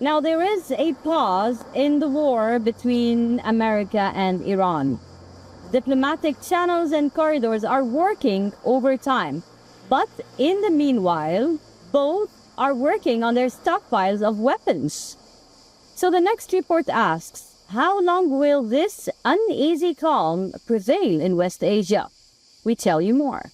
Now, there is a pause in the war between America and Iran. Diplomatic channels and corridors are working overtime. But in the meanwhile, both are working on their stockpiles of weapons. So the next report asks, how long will this uneasy calm prevail in West Asia? We tell you more.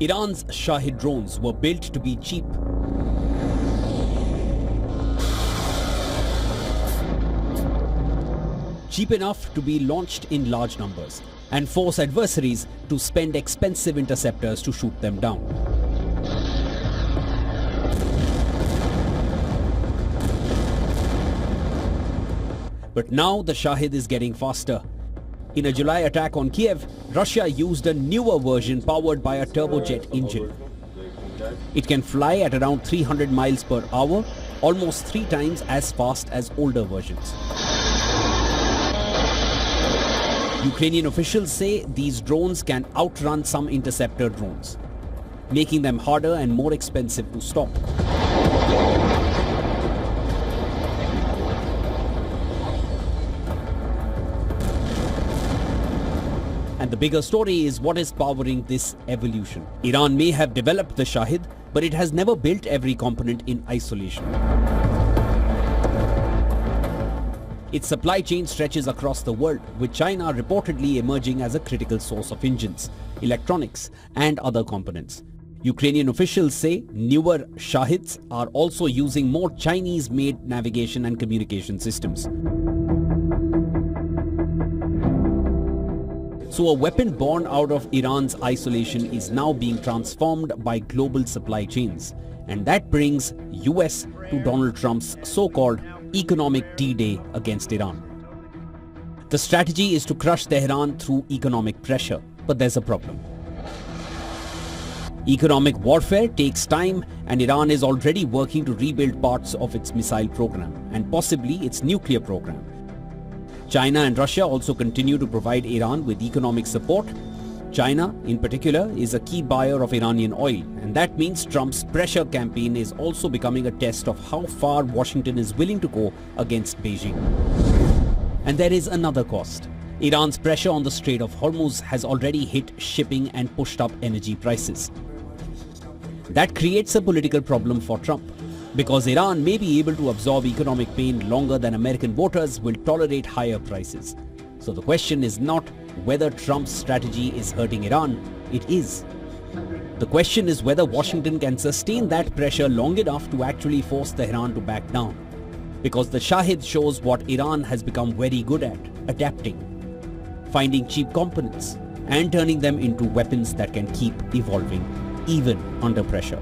Iran's Shahed drones were built to be cheap. Cheap enough to be launched in large numbers and force adversaries to spend expensive interceptors to shoot them down. But now the Shahed is getting faster. In a July attack on Kiev, Russia used a newer version powered by a turbojet engine. It can fly at around 300 miles per hour, almost 3 times as fast as older versions. Ukrainian officials say these drones can outrun some interceptor drones, making them harder and more expensive to stop. And the bigger story is what is powering this evolution. Iran may have developed the Shahed, but it has never built every component in isolation. Its supply chain stretches across the world, with China reportedly emerging as a critical source of engines, electronics, and other components. Ukrainian officials say newer Shaheds are also using more Chinese-made navigation and communication systems. So a weapon born out of Iran's isolation is now being transformed by global supply chains. And that brings US to Donald Trump's so-called economic D-Day against Iran. The strategy is to crush Tehran through economic pressure, but there's a problem. Economic warfare takes time, and Iran is already working to rebuild parts of its missile program and possibly its nuclear program. China and Russia also continue to provide Iran with economic support. China, in particular, is a key buyer of Iranian oil, and that means Trump's pressure campaign is also becoming a test of how far Washington is willing to go against Beijing. And there is another cost. Iran's pressure on the Strait of Hormuz has already hit shipping and pushed up energy prices. That creates a political problem for Trump, because Iran may be able to absorb economic pain longer than American voters will tolerate higher prices. So the question is not whether Trump's strategy is hurting Iran, it is. The question is whether Washington can sustain that pressure long enough to actually force Tehran to back down. Because the Shahed shows what Iran has become very good at, adapting, finding cheap components, and turning them into weapons that can keep evolving, even under pressure.